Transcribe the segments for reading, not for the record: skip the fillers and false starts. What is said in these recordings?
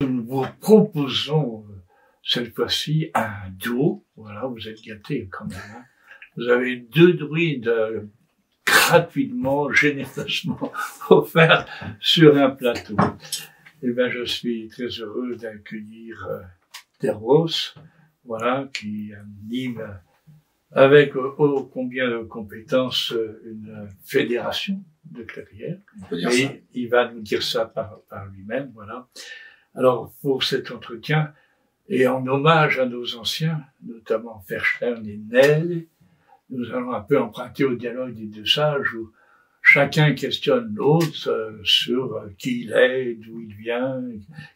nous vous proposons cette fois-ci un duo. Voilà, vous êtes gâtés quand même. Hein. Vous avez 2 druides gratuitement, généreusement offerts sur un plateau. Eh bien, je suis très heureux d'accueillir Terros, voilà, qui anime avec ô combien de compétences une fédération de clairières. Et il va nous dire ça par lui-même, voilà. Alors, pour cet entretien, et en hommage à nos anciens, notamment Ferstern et Nel, nous allons un peu emprunter au dialogue des 2 sages où chacun questionne l'autre sur qui il est, d'où il vient,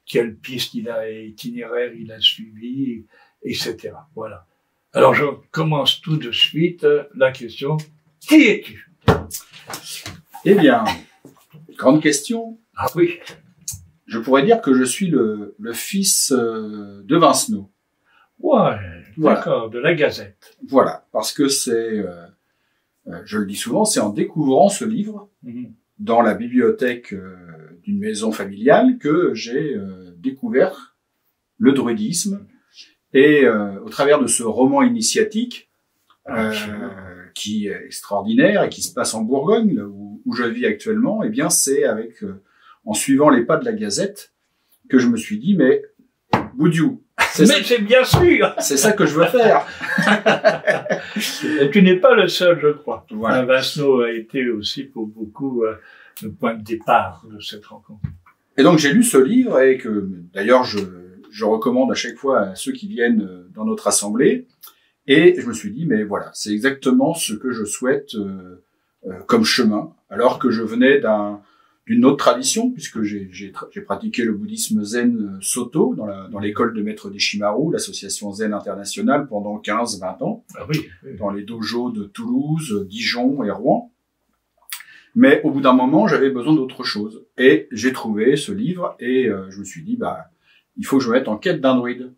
quelle piste itinéraire il a suivi, etc. Voilà. Alors, je commence tout de suite la question. Qui es-tu? Eh bien, grande question. Ah oui. Je pourrais dire que je suis le fils de Vincenot. Ouais, voilà. D'accord, de la Gazette. Voilà, parce que c'est, je le dis souvent, c'est en découvrant ce livre dans la bibliothèque d'une maison familiale que j'ai découvert le druidisme. Et au travers de ce roman initiatique, qui est extraordinaire et qui se passe en Bourgogne, là où je vis actuellement, eh bien c'est avec en suivant les pas de la Gazette que je me suis dit mais Boudiou, c'est bien sûr, c'est ça que je veux faire. Et tu n'es pas le seul, je crois. Voilà. Vincenot a été aussi pour beaucoup le point de départ de cette rencontre. Et donc j'ai lu ce livre et que d'ailleurs je recommande à chaque fois à ceux qui viennent dans notre assemblée. Et je me suis dit, mais voilà, c'est exactement ce que je souhaite comme chemin, alors que je venais d'une autre tradition, puisque j'ai pratiqué le bouddhisme zen Soto dans l'école de maître Deshimaru, l'association zen internationale, pendant 15-20 ans, dans les dojos de Toulouse, Dijon et Rouen. Mais au bout d'un moment, j'avais besoin d'autre chose. Et j'ai trouvé ce livre et je me suis dit, bah, il faut que je me mette en quête d'un druide.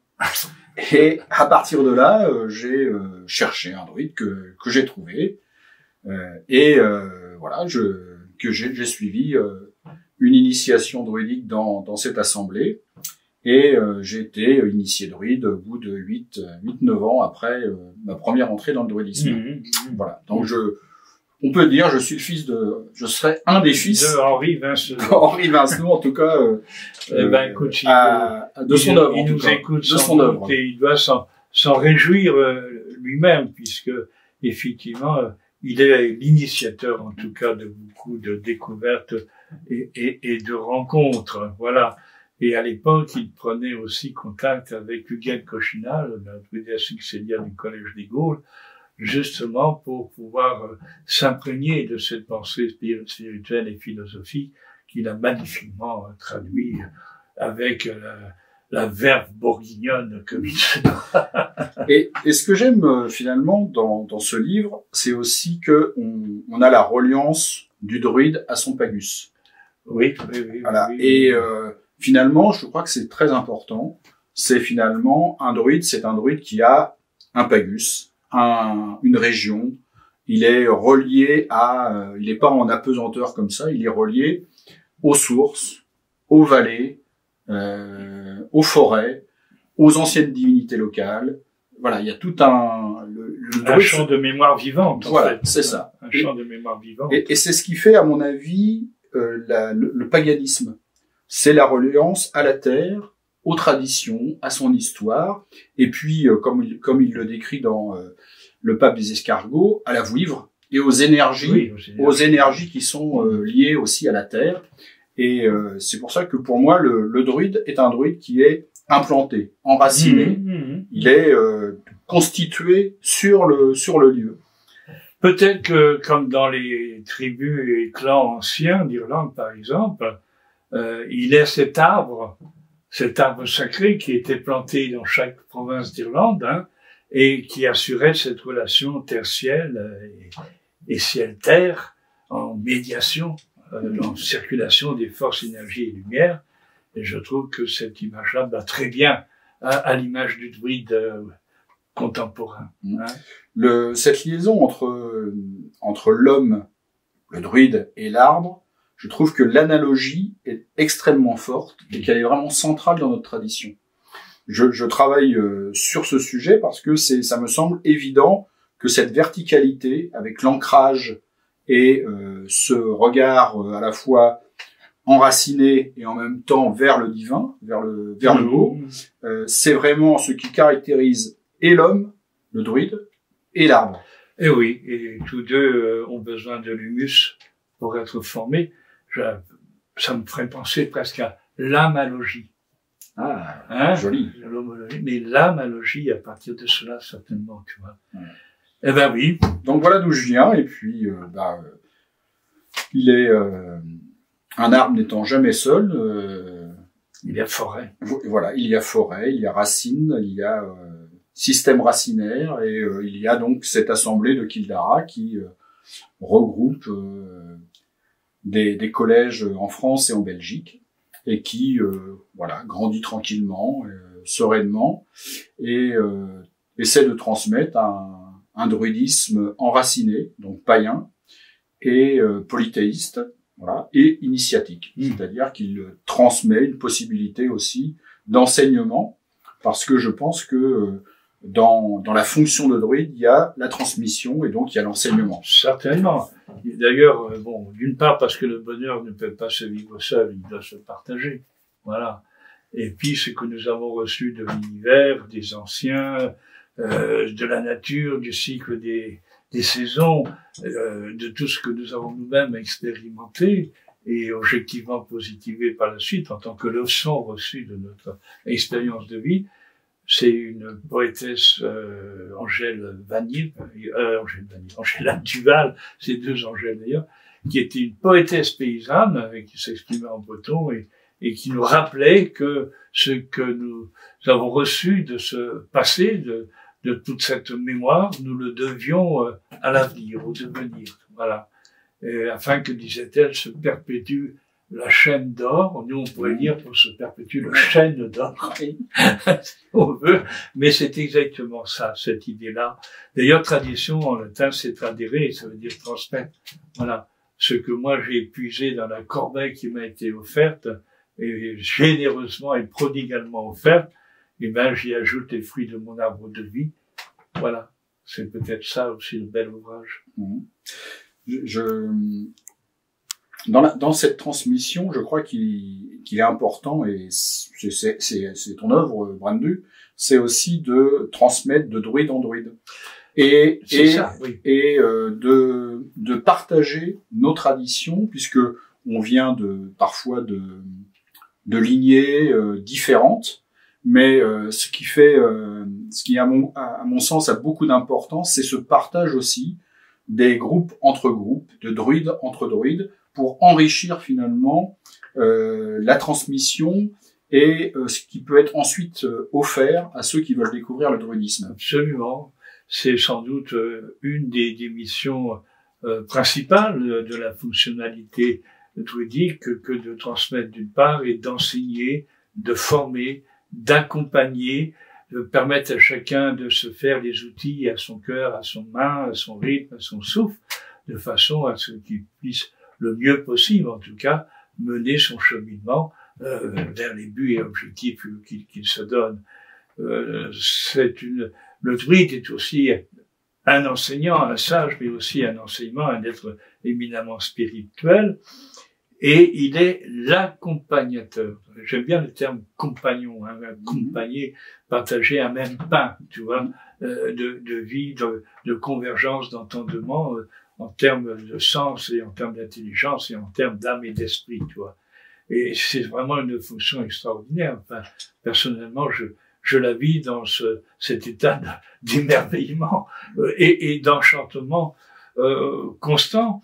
Et à partir de là, j'ai cherché un druide que j'ai trouvé. Voilà, que j'ai suivi une initiation druidique dans cette assemblée. Et j'ai été initié druide au bout de 8-9 ans après ma première entrée dans le druidisme. Voilà, donc on peut dire, je serai un des fils de Henri Vincenot. Henri Vincenot, en tout cas, écoute, de son œuvre. Il nous écoute de son œuvre. Et il doit s'en réjouir lui-même, puisque effectivement, il est l'initiateur, en tout cas, de beaucoup de découvertes et de rencontres. Voilà. Et à l'époque, il prenait aussi contact avec Huguette Cochinal, la druide succédienne du Collège des Gaules, justement pour pouvoir s'imprégner de cette pensée spirituelle et philosophique qu'il a magnifiquement traduit avec la verve bourguignonne comme il se doit. Et ce que j'aime finalement dans ce livre, c'est aussi que on a la reliance du druide à son pagus. Oui. Voilà. Oui. Et finalement, je crois que c'est très important. C'est finalement un druide qui a un pagus, une région. Il est relié il est pas en apesanteur comme ça. Il est relié aux sources, aux vallées, aux forêts, aux anciennes divinités locales. Voilà, il y a tout un champ de mémoire vivante. Voilà, c'est ça. Un champ de mémoire vivante. Et c'est ce qui fait, à mon avis, le paganisme. C'est la reliance à la terre, aux traditions, à son histoire, et puis, comme il le décrit dans le Pape des Escargots, à la vouivre et aux énergies qui sont liées aussi à la terre. Et c'est pour ça que pour moi, le druide est un druide qui est implanté, enraciné. Il est constitué sur le lieu. Peut-être que, comme dans les tribus et clans anciens d'Irlande, par exemple, il est cet arbre sacré qui était planté dans chaque province d'Irlande, hein, et qui assurait cette relation terre-ciel et ciel-terre en médiation, en circulation des forces, énergie et lumière. Et je trouve que cette image-là va très bien à l'image du druide contemporain. Hein. Cette liaison entre l'homme, le druide et l'arbre, je trouve que l'analogie est extrêmement forte et qu'elle est vraiment centrale dans notre tradition. Je travaille sur ce sujet parce que ça me semble évident que cette verticalité, avec l'ancrage et ce regard à la fois enraciné et en même temps vers le divin, vers le haut, c'est vraiment ce qui caractérise et l'homme, le druide, et l'arbre. Et oui, et tous deux ont besoin de l'humus pour être formés. Ça me ferait penser presque à l'amalogie. Ah, hein, joli. Mais l'amalogie, à partir de cela, certainement, tu vois. Ouais. Eh ben oui. Donc voilà d'où je viens, et puis il est un arbre n'étant jamais seul. Il y a forêt. Voilà, il y a forêt, il y a racine, il y a système racinaire, et il y a donc cette assemblée de Kildare qui regroupe des collèges en France et en Belgique, et qui grandit tranquillement, sereinement, et essaie de transmettre un druidisme enraciné, donc païen, et polythéiste, voilà, et initiatique. C'est-à-dire qu'il transmet une possibilité aussi d'enseignement, parce que je pense que dans la fonction de druide, il y a la transmission et donc il y a l'enseignement. Certainement. D'ailleurs, d'une part parce que le bonheur ne peut pas se vivre seul, il doit se partager. Voilà. Et puis ce que nous avons reçu de l'univers, des anciens, de la nature, du cycle des saisons, de tout ce que nous avons nous-mêmes expérimenté et objectivement positivé par la suite en tant que leçon reçue de notre expérience de vie. C'est une poétesse, Angèle Duval, c'est deux Angèles d'ailleurs, qui était une poétesse paysanne, qui s'exprimait en breton et qui nous rappelait que ce que nous avons reçu de ce passé, de toute cette mémoire, nous le devions à l'avenir, au devenir. Voilà. Et afin que, disait-elle, se perpétue la chaîne d'or. Nous, on pourrait dire pour se perpétuer le chêne d'or, si on veut. Mais c'est exactement ça, cette idée-là. D'ailleurs, tradition, en latin, c'est tradere, ça veut dire transmettre. Voilà. Ce que moi, j'ai épuisé dans la corbeille qui m'a été offerte, et généreusement et prodigalement offerte, eh ben, j'y ajoute les fruits de mon arbre de vie. Voilà. C'est peut-être ça aussi le bel ouvrage. Dans cette transmission, je crois qu'il est important, et c'est ton œuvre, Brandu, c'est aussi de transmettre de druide en druide. Et de partager nos traditions, puisque on vient parfois de lignées différentes. Mais ce qui à mon sens a beaucoup d'importance, c'est ce partage aussi des groupes entre groupes, de druides entre druides, pour enrichir finalement la transmission et ce qui peut être ensuite offert à ceux qui veulent découvrir le druidisme. Absolument. C'est sans doute une des missions principales de la fonctionnalité druidique que de transmettre d'une part et d'enseigner, de former, d'accompagner, de permettre à chacun de se faire les outils à son cœur, à son main, à son rythme, à son souffle, de façon à ce qu'il puisse le mieux possible, en tout cas, mener son cheminement vers les buts et objectifs qu'il se donne. Le druide est aussi un enseignant, un sage, mais aussi un enseignement, un être éminemment spirituel. Et il est l'accompagnateur. J'aime bien le terme compagnon, accompagner, partager un même pain, tu vois, de vie, de convergence, d'entendement, en termes de sens et en termes d'intelligence et en termes d'âme et d'esprit, tu vois. Et c'est vraiment une fonction extraordinaire. Enfin, personnellement, je la vis dans cet état d'émerveillement et d'enchantement constant,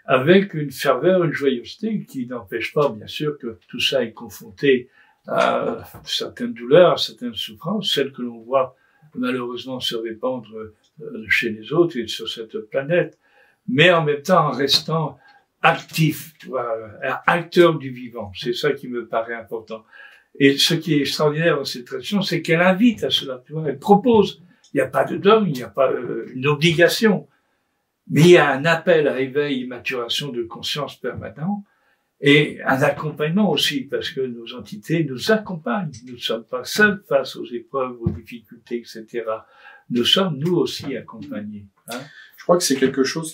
avec une ferveur, une joyeuseté qui n'empêche pas, bien sûr, que tout ça est confronté à certaines douleurs, à certaines souffrances, celles que l'on voit malheureusement se répandre chez les autres et sur cette planète, mais en même temps en restant actif, tu vois, acteur du vivant. C'est ça qui me paraît important. Et ce qui est extraordinaire dans cette tradition, c'est qu'elle invite à cela, tu vois, elle propose. Il n'y a pas de dogme, il n'y a pas une obligation. Mais il y a un appel à éveil et maturation de conscience permanent Et un accompagnement aussi, parce que nos entités nous accompagnent. Nous ne sommes pas seuls face aux épreuves, aux difficultés, etc. Nous sommes, nous aussi, accompagnés. Hein. Je crois que c'est quelque chose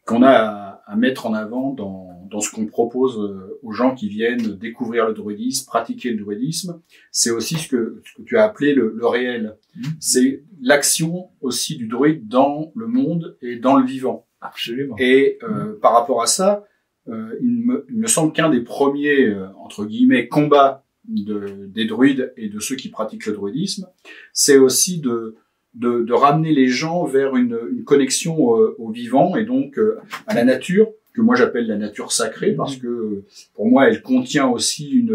qu'on a à mettre en avant dans ce qu'on propose aux gens qui viennent découvrir le druidisme, pratiquer le druidisme. C'est aussi ce que tu as appelé le réel. C'est l'action aussi du druide dans le monde et dans le vivant. Absolument. Et par rapport à ça, il me semble qu'un des premiers, entre guillemets, combats des druides et de ceux qui pratiquent le druidisme, c'est aussi de ramener les gens vers une connexion au vivant et donc à la nature, que moi j'appelle la nature sacrée, parce que pour moi elle contient aussi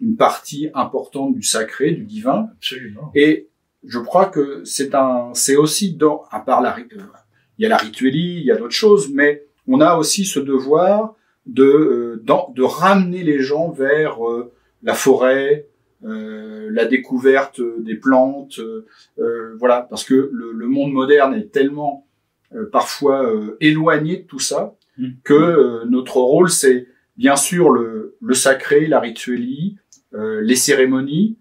une partie importante du sacré, du divin. Absolument. Et je crois que c'est aussi à part il y a la rituelie, il y a d'autres choses, mais on a aussi ce devoir de ramener les gens vers la forêt, la découverte des plantes, voilà, parce que le monde moderne est tellement parfois éloigné de tout ça que notre rôle c'est bien sûr le sacré, la rituelie, les cérémonies,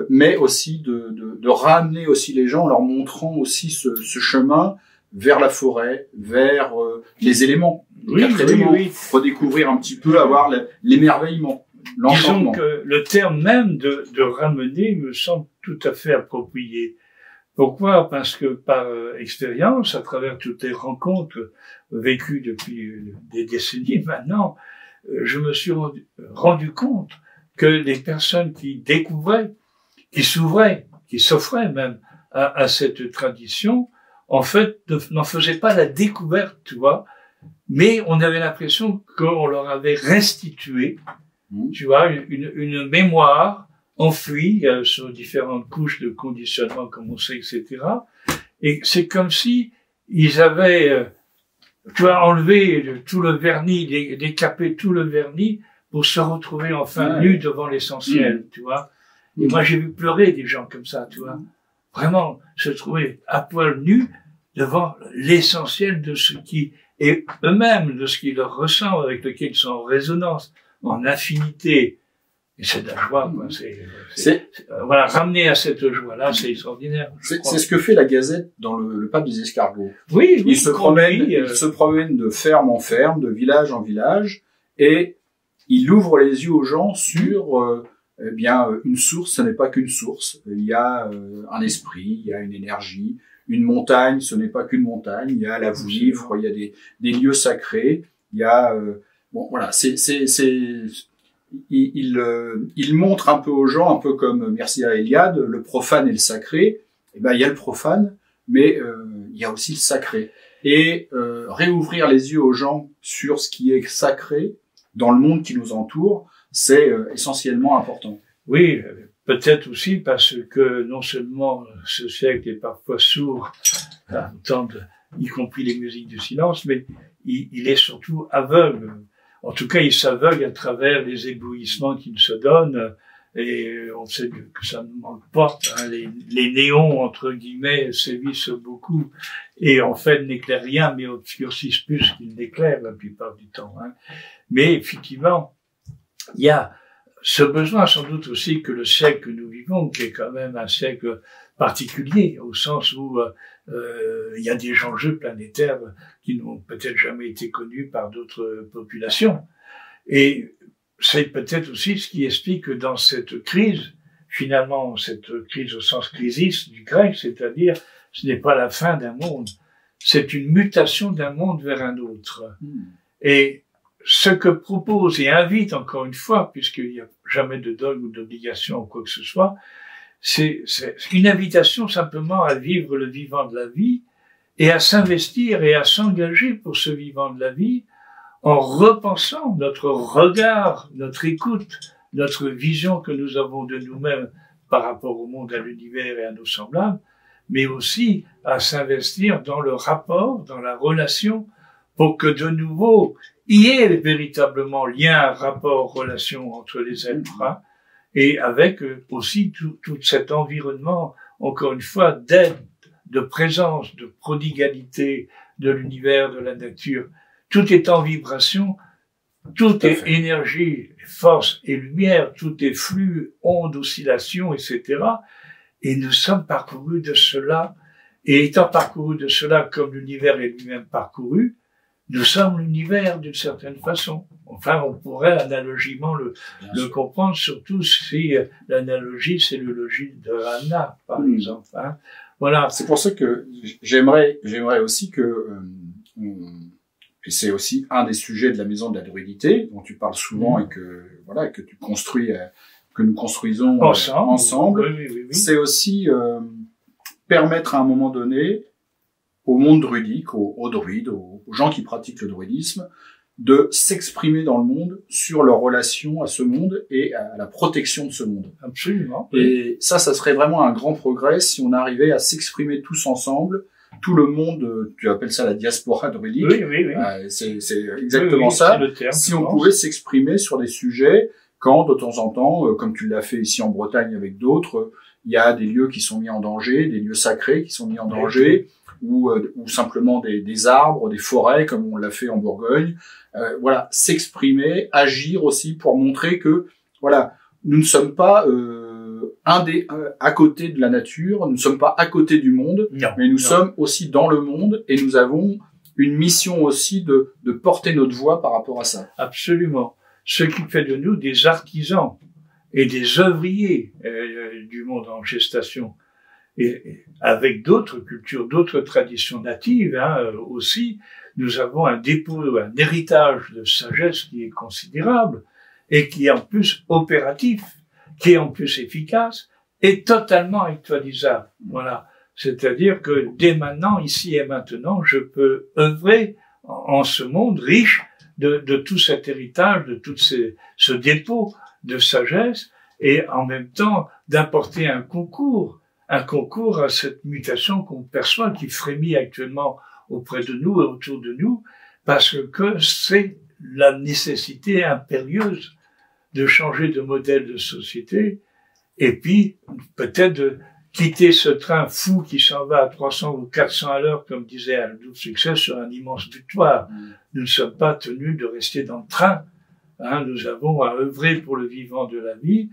mais aussi de ramener aussi les gens en leur montrant aussi ce chemin vers la forêt, vers les éléments, les quatre éléments, redécouvrir un petit peu, avoir l'émerveillement. Disons que le terme même de ramener me semble tout à fait approprié. Pourquoi? Parce que par expérience, à travers toutes les rencontres vécues depuis des décennies maintenant, je me suis rendu compte que les personnes qui découvraient, qui s'ouvraient, qui s'offraient même à cette tradition, en fait, n'en faisaient pas la découverte, tu vois, mais on avait l'impression qu'on leur avait restitué, tu vois, une mémoire enfouie sur différentes couches de conditionnement, comme on sait, etc. Et c'est comme si ils avaient, tu vois, enlevé tout le vernis, décapé tout le vernis pour se retrouver enfin nus devant l'essentiel, tu vois. Et moi, j'ai vu pleurer des gens comme ça, tu vois. Vraiment, se trouver à poil nus devant l'essentiel de ce qui est eux-mêmes, de ce qui leur ressemble, avec lequel ils sont en résonance, en affinité. Et c'est de la joie, quoi. Voilà, ramener à cette joie-là, c'est extraordinaire. C'est ce que fait la Gazette dans le Pape des Escargots. Oui, il se promène de ferme en ferme, de village en village, et il ouvre les yeux aux gens sur eh bien une source. Ce n'est pas qu'une source. Il y a un esprit, il y a une énergie. Une montagne, ce n'est pas qu'une montagne. Il y a la vouivre, il y a des lieux sacrés. Il y a bon, voilà. Il montre un peu aux gens, un peu comme Mircea Eliade, le profane et le sacré. Eh ben il y a le profane, mais il y a aussi le sacré. Et réouvrir les yeux aux gens sur ce qui est sacré dans le monde qui nous entoure, c'est essentiellement important. Oui, peut-être aussi parce que non seulement ce siècle est parfois sourd à entendre, y compris les musiques du silence, mais il est surtout aveugle. En tout cas, il s'aveugle à travers les éblouissements qu'il se donne, et on sait que ça ne manque pas. Hein, les néons, entre guillemets, sévissent beaucoup, et en fait n'éclairent rien, mais obscurcissent plus qu'ils n'éclairent la plupart du temps. Hein. Mais effectivement, il y a ce besoin sans doute aussi que le siècle que nous vivons, qui est quand même un siècle particulier, au sens où il y a des enjeux planétaires qui n'ont peut-être jamais été connus par d'autres populations. Et c'est peut-être aussi ce qui explique que dans cette crise, finalement, cette crise au sens crisis du grec, c'est-à-dire ce n'est pas la fin d'un monde, c'est une mutation d'un monde vers un autre. Et ce que propose et invite, encore une fois, puisqu'il n'y a jamais de dogme ou d'obligation ou quoi que ce soit, c'est une invitation simplement à vivre le vivant de la vie et à s'investir et à s'engager pour ce vivant de la vie en repensant notre regard, notre écoute, notre vision que nous avons de nous-mêmes par rapport au monde, à l'univers et à nos semblables, mais aussi à s'investir dans le rapport, dans la relation, pour que de nouveau, il y ait véritablement lien, rapport, relation entre les êtres, hein, et avec aussi tout cet environnement, encore une fois, d'aide, de présence, de prodigalité de l'univers, de la nature. Tout est en vibration Tout est énergie, force et lumière, tout est flux, ondes, oscillations, etc. Et nous sommes parcourus de cela. Et étant parcourus de cela comme l'univers est lui-même parcouru, nous sommes l'univers d'une certaine façon. Enfin, on pourrait analogiquement le comprendre, surtout si l'analogie, c'est le logis de Anna, par exemple. Hein. Voilà. C'est pour ça que j'aimerais aussi que, et c'est aussi un des sujets de la maison de la druidité, dont tu parles souvent et que, voilà, que tu construis, que nous construisons ensemble. Oui. C'est aussi, permettre à un moment donné au monde druidique, aux druides, aux gens qui pratiquent le druidisme, de s'exprimer dans le monde sur leur relation à ce monde et à la protection de ce monde. Absolument. Et ça serait vraiment un grand progrès si on arrivait à s'exprimer tous ensemble, tout le monde, tu appelles ça la diaspora druidique. Oui. C'est exactement ça. C'est le terme, si on pouvait s'exprimer sur des sujets, quand de temps en temps, comme tu l'as fait ici en Bretagne avec d'autres, il y a des lieux qui sont mis en danger, des lieux sacrés qui sont mis en danger, ou simplement des arbres, des forêts, comme on l'a fait en Bourgogne. Voilà, s'exprimer, agir aussi pour montrer que, voilà, nous ne sommes pas à côté de la nature, nous ne sommes pas à côté du monde, mais nous sommes aussi dans le monde et nous avons une mission aussi de porter notre voix par rapport à ça. Absolument. Ce qui fait de nous des artisans et des œuvriers du monde en gestation. Et avec d'autres cultures, d'autres traditions natives aussi, nous avons un dépôt, un héritage de sagesse qui est considérable et qui est en plus opératif, qui est en plus efficace et totalement actualisable. Voilà. C'est-à-dire que dès maintenant, ici et maintenant, je peux œuvrer en ce monde riche de tout cet héritage, de tout ce dépôt de sagesse et en même temps d'apporter un concours à cette mutation qu'on perçoit, qui frémit actuellement auprès de nous et autour de nous, parce que c'est la nécessité impérieuse de changer de modèle de société, et puis peut-être de quitter ce train fou qui s'en va à 300 ou 400 à l'heure, comme disait Aldous Huxley, sur un immense butoir. Nous ne sommes pas tenus de rester dans le train. Nous avons à œuvrer pour le vivant de la vie,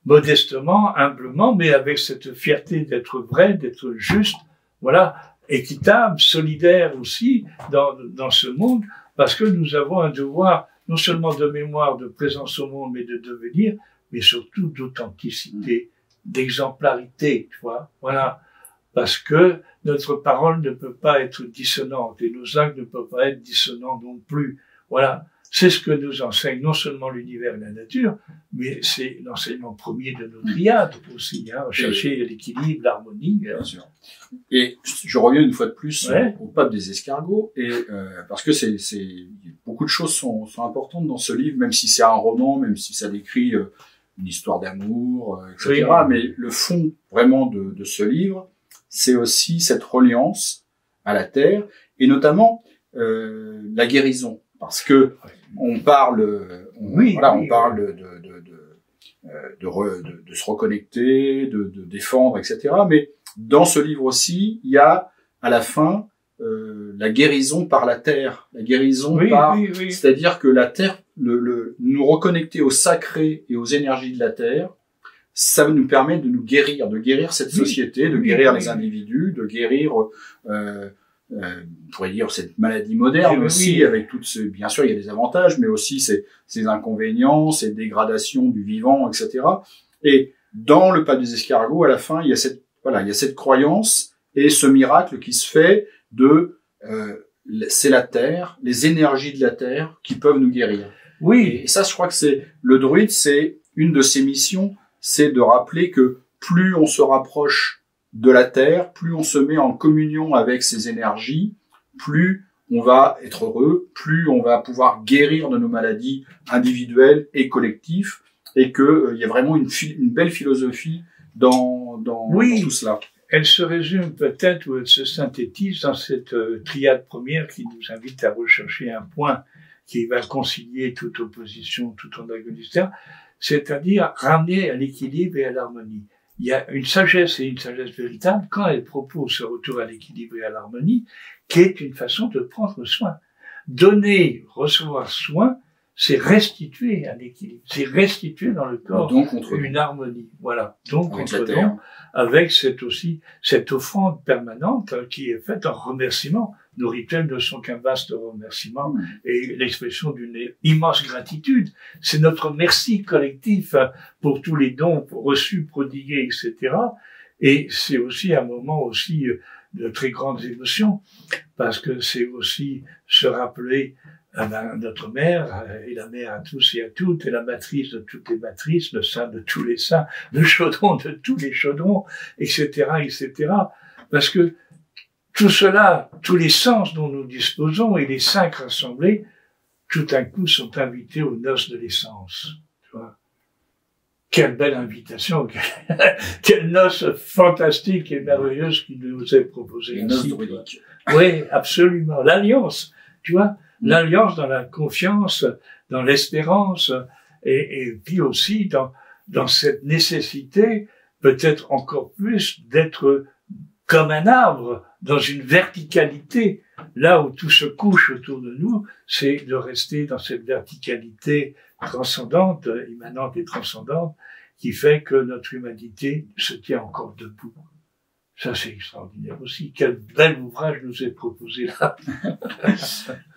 modestement, humblement, mais avec cette fierté d'être vrai, d'être juste, voilà, équitable, solidaire aussi dans ce monde, parce que nous avons un devoir non seulement de mémoire, de présence au monde, mais de devenir, mais surtout d'authenticité, d'exemplarité, tu vois, voilà, parce que notre parole ne peut pas être dissonante et nos actes ne peuvent pas être dissonants non plus, voilà. C'est ce que nous enseigne non seulement l'univers et la nature, mais c'est l'enseignement premier de nos triades aussi, chercher l'équilibre, l'harmonie. Bien sûr. Et je reviens une fois de plus au pape des escargots, et parce que beaucoup de choses sont importantes dans ce livre, même si c'est un roman, même si ça décrit une histoire d'amour, etc. Mais le fond vraiment de ce livre, c'est aussi cette reliance à la terre, et notamment la guérison. Parce que on parle de se reconnecter, de défendre, etc. Mais dans ce livre aussi, il y a à la fin la guérison par la terre, la guérison c'est-à-dire que la terre, nous reconnecter au sacré et aux énergies de la terre, ça nous permet de guérir cette société, de guérir les individus, de guérir on pourrait dire cette maladie moderne aussi, avec toutes ces, bien sûr il y a des avantages, mais aussi ces inconvénients, ces dégradations du vivant, etc. Et dans le pape des escargots, à la fin, il y a cette croyance et ce miracle qui se fait c'est la terre, les énergies de la terre qui peuvent nous guérir. Oui. Et ça, je crois que c'est le druide, c'est une de ses missions, c'est de rappeler que plus on se rapproche de la terre, plus on se met en communion avec ces énergies, plus on va être heureux, plus on va pouvoir guérir de nos maladies individuelles et collectives, et que y a vraiment une belle philosophie dans tout cela. Elle se résume peut-être, ou elle se synthétise dans cette triade première qui nous invite à rechercher un point qui va concilier toute opposition, tout antagonisme, c'est-à-dire ramener à l'équilibre et à l'harmonie. Il y a une sagesse et une sagesse véritable quand elle propose ce retour à l'équilibre et à l'harmonie, qui est une façon de prendre soin. Donner, recevoir soin, c'est restituer un équilibre, c'est restituer dans le corps une harmonie. Voilà. Donc, contre-don, avec cette offrande permanente qui est faite en remerciement. Nos rituels ne sont qu'un vaste remerciement et l'expression d'une immense gratitude. C'est notre merci collectif pour tous les dons reçus, prodigués, etc. Et c'est aussi un moment aussi de très grandes émotions, parce que c'est aussi se rappeler notre mère, et la mère à tous et à toutes, et la matrice de toutes les matrices, le saint de tous les saints, le chaudron de tous les chaudrons, etc., etc. Parce que tout cela, tous les sens dont nous disposons et les cinq rassemblés, tout d'un coup sont invités aux noces de l'essence. Tu vois ? Quelle belle invitation, quelle noce fantastique et merveilleuse qui nous est proposée. Les noces druidiques. Oui, absolument. L'alliance, tu vois, l'alliance dans la confiance, dans l'espérance, et puis aussi dans cette nécessité, peut-être encore plus, d'être comme un arbre, dans une verticalité. Là où tout se couche autour de nous, c'est de rester dans cette verticalité transcendante, immanente et transcendante, qui fait que notre humanité se tient encore debout. Ça, c'est extraordinaire aussi. Quel bel ouvrage nous est proposé là.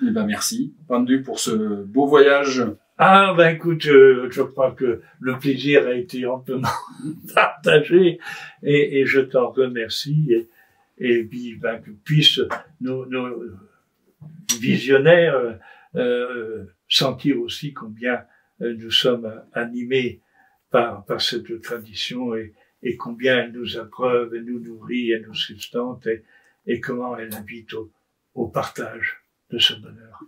Eh ben, merci, Pendu, pour ce beau voyage. Ah, ben, écoute, je crois que le plaisir a été amplement partagé et je t'en remercie et puis, ben, que puissent nos visionnaires, sentir aussi combien nous sommes animés par cette tradition et combien elle nous abreuve, elle nous nourrit, elle nous sustente et comment elle invite au partage de ce bonheur.